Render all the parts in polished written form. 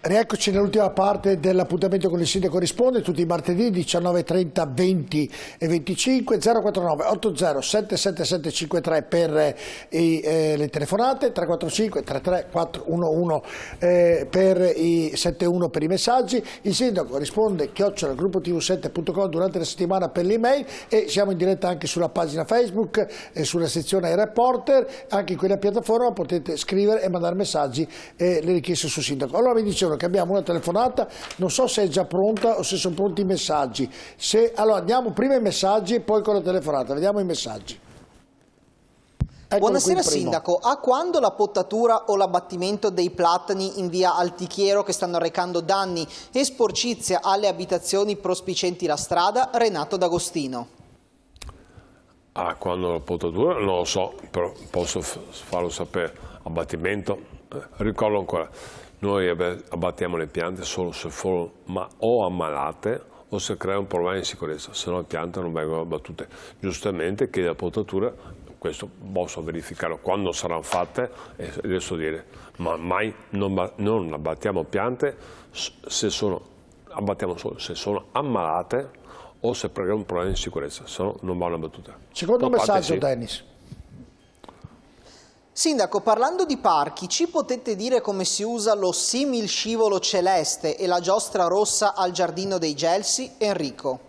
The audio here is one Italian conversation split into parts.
Rieccoci nell'ultima parte dell'appuntamento con il sindaco risponde, tutti i martedì 19:30, 20 e 25, 049 80 77753 per le telefonate, 345 33 411 per i 71 per i messaggi. Il sindaco risponde @gruppotv7.com durante la settimana per l'email, e siamo in diretta anche sulla pagina Facebook e sulla sezione ai reporter. Anche in quella piattaforma potete scrivere e mandare messaggi e le richieste sul sindaco. Allora mi dicevano che abbiamo una telefonata, non so se è già pronta o se sono pronti i messaggi. Allora andiamo prima i messaggi e poi con la telefonata, vediamo i messaggi. Buonasera sindaco, a quando la potatura o l'abbattimento dei platani in via Altichiero che stanno recando danni e sporcizia alle abitazioni prospicienti la strada? Renato D'Agostino. Quando la potatura non lo so, però posso farlo sapere. Abbattimento, ricordo ancora, noi abbattiamo le piante solo se sono o ammalate o se crea un problema di sicurezza, se no le piante non vengono abbattute. Giustamente chiede la potatura, questo posso verificare quando saranno fatte e adesso dire, ma mai non abbattiamo piante abbattiamo solo se sono ammalate o se crea un problema di sicurezza, se no non vanno abbattute. Secondo messaggio, sì. Dennis. Sindaco, parlando di parchi, ci potete dire come si usa lo similscivolo celeste e la giostra rossa al Giardino dei Gelsi? Enrico.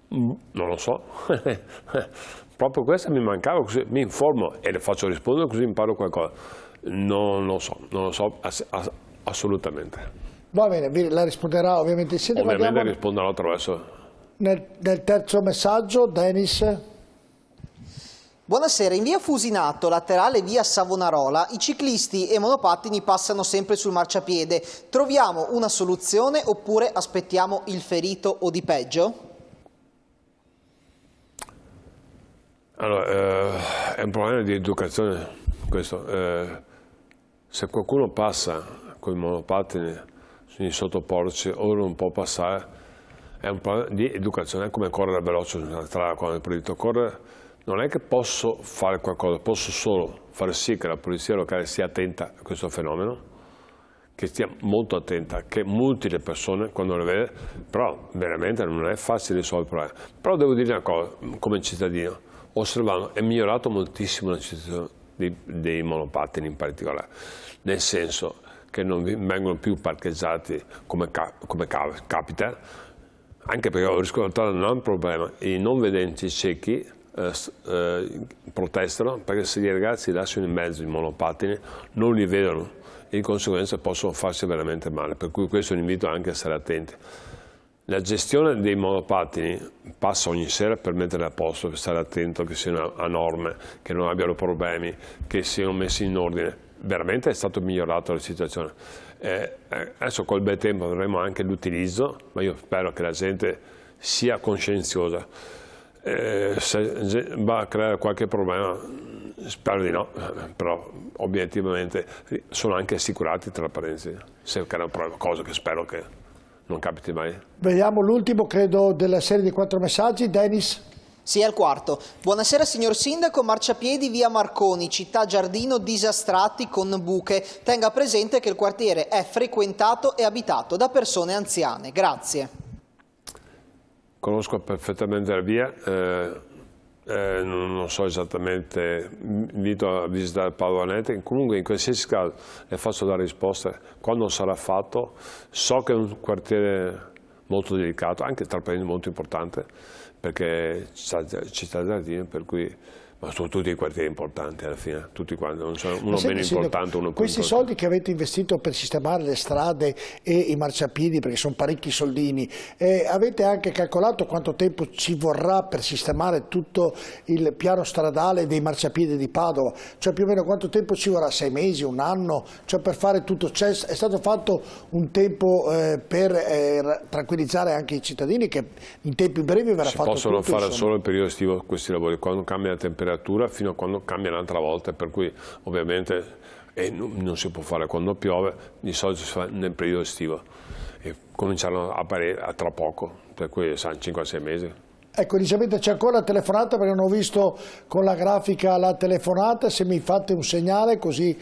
Non lo so, proprio questo mi mancava, così mi informo e le faccio rispondere così imparo qualcosa. Non lo so assolutamente. Va bene, la risponderà ovviamente il sindaco. Ovviamente risponderò attraverso... Nel terzo messaggio, Dennis. Buonasera, in via Fusinato, laterale via Savonarola, i ciclisti e monopattini passano sempre sul marciapiede. Troviamo una soluzione oppure aspettiamo il ferito o di peggio? Allora, è un problema di educazione questo. Se qualcuno passa con i monopattini sui sottoporci o non può passare, è un problema di educazione, è come correre veloce su una strada quando è proibito correre. Non è che posso fare qualcosa, posso solo far sì che la polizia locale sia attenta a questo fenomeno, che stia molto attenta, che multi le persone quando le vede, però veramente non è facile risolvere il problema. Però devo dire una cosa, come cittadino, osservando, è migliorato moltissimo la situazione dei monopattini in particolare, nel senso che non vengono più parcheggiati come capita, anche perché ho riscontrato non è un problema, i non vedenti ciechi protestano perché se i ragazzi lasciano in mezzo i monopattini non li vedono e di conseguenza possono farsi veramente male, per cui questo è un invito anche a stare attenti. La gestione dei monopattini passa ogni sera per mettere a posto, per stare attento che siano a norme, che non abbiano problemi, che siano messi in ordine. Veramente è stato migliorato la situazione. Adesso col bel tempo avremo anche l'utilizzo, ma io spero che la gente sia coscienziosa. Se va a creare qualche problema, spero di no, però obiettivamente sono anche assicurati, tra parentesi, se crea un problema, cosa che spero che non capiti mai. Vediamo l'ultimo, credo, della serie di 4 messaggi, Dennis. Sì, al quarto. Buonasera signor Sindaco, marciapiedi via Marconi, città giardino disastrati con buche. Tenga presente che il quartiere è frequentato e abitato da persone anziane. Grazie. Conosco perfettamente la via, non so esattamente, invito a visitare Padoanete, comunque in qualsiasi caso le faccio dare risposte quando sarà fatto. So che è un quartiere molto delicato, anche tra parentesi molto importante, perché città giardino, per cui ma sono tutti i quartieri importanti alla fine, tutti quanti, non sono uno meno importante, uno più questi soldi che avete investito per sistemare le strade e i marciapiedi, perché sono parecchi soldini, avete anche calcolato quanto tempo ci vorrà per sistemare tutto il piano stradale dei marciapiedi di Padova? Cioè più o meno quanto tempo ci vorrà? 6 mesi, un anno? Cioè per fare tutto? È stato fatto un tempo per tranquillizzare anche i cittadini che in tempi brevi verrà fatto tutto? Si possono fare solo nel periodo estivo questi lavori, quando cambia la temperatura fino a quando cambia un'altra volta, per cui ovviamente non si può fare quando piove, di solito si fa nel periodo estivo e cominciano a apparire tra poco, per cui 5-6 mesi. Ecco, Elisabetta, c'è ancora la telefonata perché non ho visto con la grafica la telefonata, se mi fate un segnale così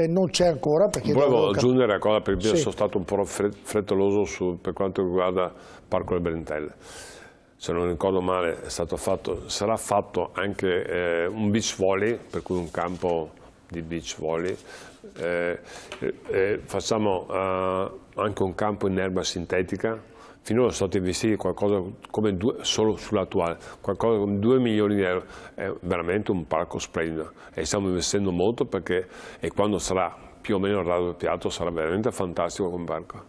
non c'è ancora. Perché volevo aggiungere una cosa perché io sì. sono stato un po' frettoloso per quanto riguarda Parco delle Brentelle. Se non ricordo male è stato fatto, sarà fatto anche un beach volley, per cui un campo di beach volley. Facciamo anche un campo in erba sintetica. Finora sono stati investiti qualcosa come solo sull'attuale, qualcosa come 2 milioni di euro, è veramente un parco splendido e stiamo investendo molto perché quando sarà più o meno raddoppiato sarà veramente fantastico come parco.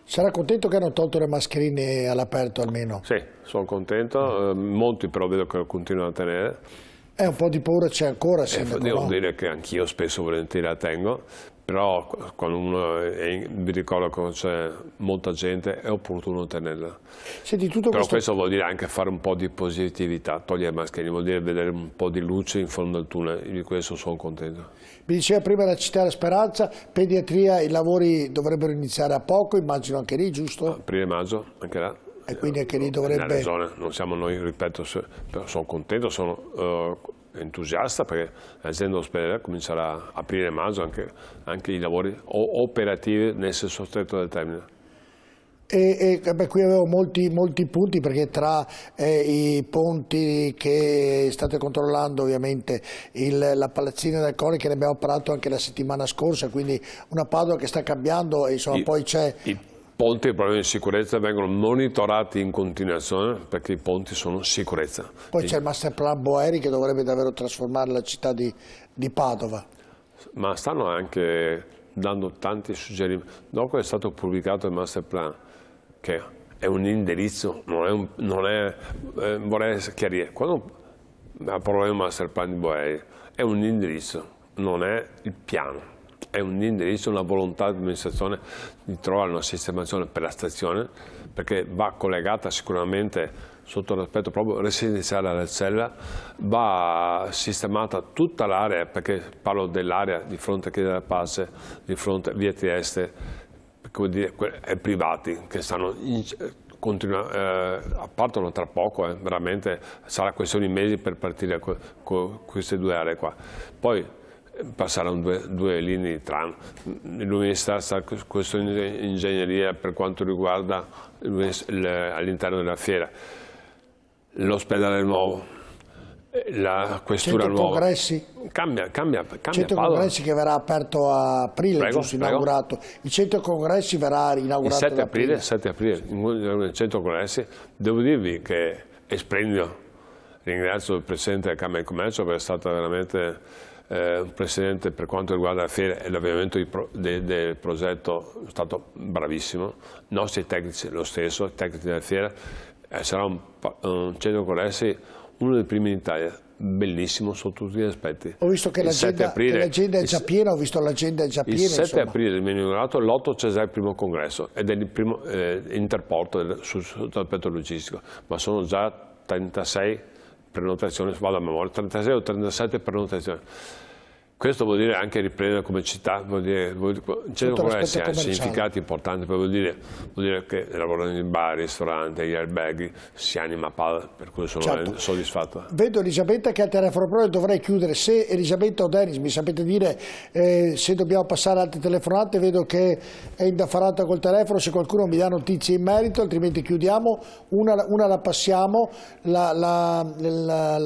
Sarà contento che hanno tolto le mascherine all'aperto almeno? Sì, sono contento, molti però vedo che lo continuano a tenere. Un po' di paura c'è ancora, Devo dire che anch'io spesso volentieri la tengo, però quando uno vi ricorda che c'è molta gente è opportuno tenerla. Senti, tutto però questo vuol dire anche fare un po' di positività, togliere le mascherine, vuol dire vedere un po' di luce in fondo al tunnel, di questo sono contento. Mi diceva prima la città della Speranza, pediatria, i lavori dovrebbero iniziare a poco, immagino anche lì, giusto? Aprile-maggio, anche là. E quindi anche lì dovrebbe... Nella regione, non siamo noi, ripeto, però sono contento, sono entusiasta perché l'azienda ospedaliera comincerà a aprire maggio anche i lavori operativi nel senso stretto del termine. Qui avevo molti punti perché tra i ponti che state controllando ovviamente la palazzina del Coni che ne abbiamo parlato anche la settimana scorsa, quindi una Padova che sta cambiando e insomma poi c'è... I ponti e problemi di sicurezza vengono monitorati in continuazione perché i ponti sono sicurezza. Poi c'è il master plan Boeri che dovrebbe davvero trasformare la città di Padova. Ma stanno anche dando tanti suggerimenti. Dopo è stato pubblicato il master plan, che è un indirizzo, vorrei chiarire, quando approviamo il master plan di Boeri è un indirizzo, non è il piano. È un indirizzo, una volontà dell'amministrazione di trovare una sistemazione per la stazione, perché va collegata sicuramente sotto l'aspetto proprio residenziale alla Cella, va sistemata tutta l'area, perché parlo dell'area di fronte a Chiesa della Pace, di fronte a Via Trieste, ai privati che stanno partono tra poco, veramente sarà questione di mesi per partire con queste due aree qua. Poi passarono due linee di tram, il Ministero sta questione di ingegneria per quanto riguarda all'interno della fiera, l'ospedale nuovo, la questura nuova. Congressi? Cambia Centro congressi che verrà aperto a aprile, giusto, inaugurato. Il centro congressi verrà inaugurato il 7 aprile, il centro congressi. Devo dirvi che è splendido. Ringrazio il Presidente della Camera di Commercio per essere stato veramente un Presidente per quanto riguarda la fiera e l'avviamento del progetto è stato bravissimo. I nostri tecnici lo stesso, i tecnici della fiera. Sarà un centro congressi uno dei primi in Italia, bellissimo sotto tutti gli aspetti. Ho visto che l'agenda è già piena, ho visto l'agenda è già piena. Il 7 aprile viene inaugurato l'8 c'è già il primo congresso ed è il primo interporto sul aspetto logistico, ma sono già 36 prenotazioni, vado a memoria, 36 o 37 prenotazioni. Questo vuol dire anche riprendere come città, vuol dire il centro congressi ha significati importanti, vuol dire che lavorano in bar, ristoranti, gli alberghi, si anima Padova, per cui sono soddisfatto. Vedo Elisabetta che al telefono, però dovrei chiudere. Se Elisabetta o Denis mi sapete dire se dobbiamo passare altre telefonate, vedo che è indaffarata col telefono, se qualcuno mi dà notizie in merito, altrimenti chiudiamo. Una la passiamo, la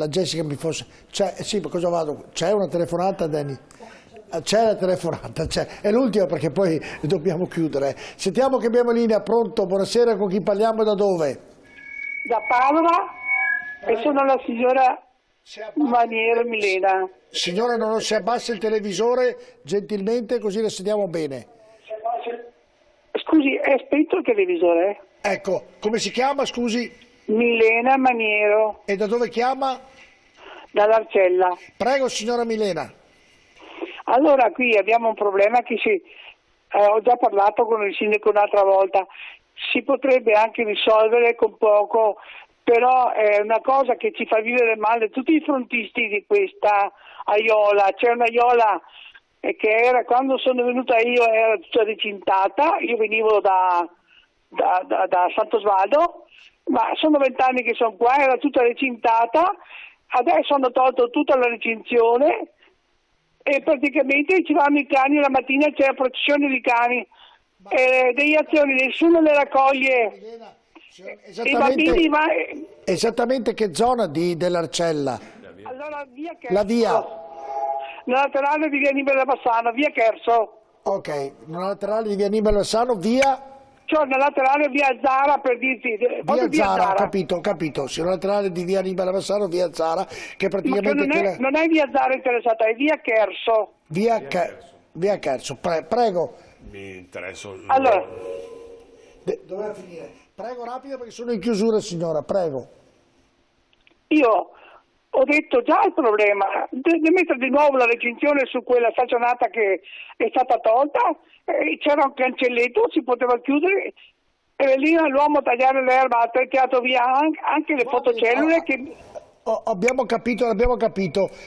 Jessica mi fosse... sì, cosa vado? C'è una telefonata, Denis? C'è la telefonata, è l'ultima perché poi dobbiamo chiudere. Sentiamo che abbiamo in linea, pronto, buonasera, con chi parliamo e da dove? Da Padova e sono la signora Maniero Milena. Signora, non si abbassa il televisore gentilmente così la sentiamo bene. Scusi, è spento il televisore? Ecco, come si chiama, scusi? Milena Maniero. E da dove chiama? Dall'Arcella. Prego, signora Milena. Allora, qui abbiamo un problema che ho già parlato con il sindaco un'altra volta, si potrebbe anche risolvere con poco, però è una cosa che ci fa vivere male tutti i frontisti di questa aiola. C'è un'aiola che era, quando sono venuta io era tutta recintata, io venivo da Sant'Osvaldo, Ma sono 20 anni che sono qua, era tutta recintata, adesso hanno tolto tutta la recinzione e praticamente ci vanno i cani, la mattina c'è la processione di cani, deiezioni, nessuno le raccoglie. I bambini, Esattamente che zona dell'Arcella? Allora, via Cherso. La via? La laterale di via Nibel Bassano, via Cherso. Ok, nella laterale di via Nibel Bassano, via? Cioè, nella laterale via Zara, per dirti. Via Zara, ho capito. Sulla laterale di via Nibel Bassano, via Zara, che praticamente... Non è via Zara interessata, è via Cherso. Via Cherso, prego. Mi interessa. Allora. Doveva finire. Prego rapido perché sono in chiusura, signora, prego. Io ho detto già il problema, di mettere di nuovo la recinzione su quella staccionata che è stata tolta, c'era un cancelletto, si poteva chiudere, e lì l'uomo tagliare l'erba ha tirato via anche le fotocellule che... Abbiamo capito,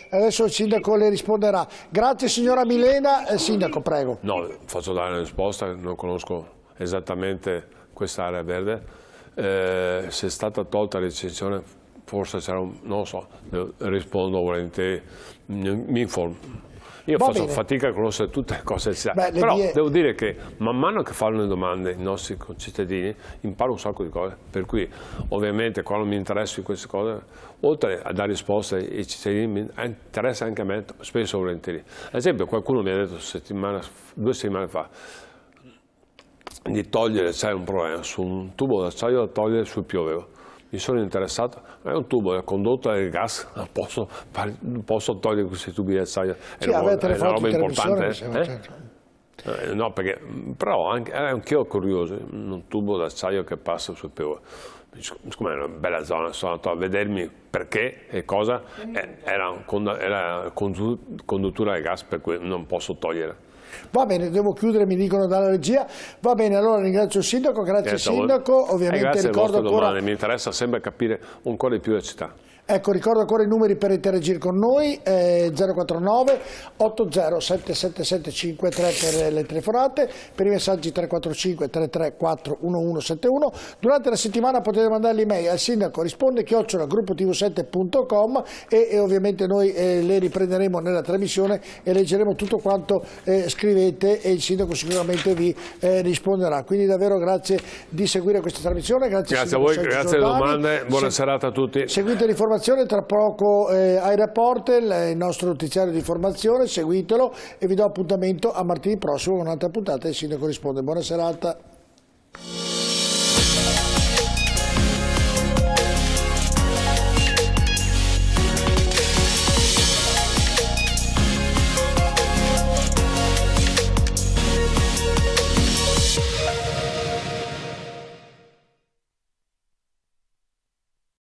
adesso il sindaco le risponderà. Grazie signora Milena. Sindaco, prego. No, faccio dare una risposta, non conosco esattamente quest'area verde. Se è stata tolta la recinzione, forse c'era non lo so, rispondo volentieri, mi informo. Io faccio fatica a conoscere tutte le cose, però devo dire che man mano che fanno le domande i nostri concittadini imparo un sacco di cose, per cui ovviamente quando mi interesso di queste cose, oltre a dare risposte ai cittadini, mi interessa anche a me spesso e volentieri. Ad esempio qualcuno mi ha detto 2 settimane fa di togliere, c'è un problema, su un tubo d'acciaio da togliere sul pioveo. Mi sono interessato, è un tubo, è condotto del gas, posso togliere questi tubi di acciaio, è una roba importante. No, perché, però anch'io curioso, un tubo d'acciaio che passa sul pioveo. Siccome è una bella zona, sono andato a vedermi perché e cosa, era conduttura del gas, per cui non posso togliere. Va bene, devo chiudere, mi dicono dalla regia. Va bene, allora ringrazio il sindaco, grazie sindaco. Ovviamente grazie ricordo alle vostre domande, mi interessa sempre capire ancora di più la città. Ecco, ricordo ancora i numeri per interagire con noi, 049 8077753 per le telefonate, per i messaggi 345 334 1171. Durante la settimana potete mandare l'email al sindaco risponde@gruppotv7.com e ovviamente noi le riprenderemo nella trasmissione e leggeremo tutto quanto scrivete e il sindaco sicuramente vi risponderà. Quindi davvero grazie di seguire questa trasmissione. Grazie a voi, grazie alle domande, buona serata a tutti. Seguite l'informazione, tra poco ai Reporter, il nostro notiziario di informazione, seguitelo e vi do appuntamento a martedì prossimo con un'altra puntata del Sindaco Risponde. Buona serata.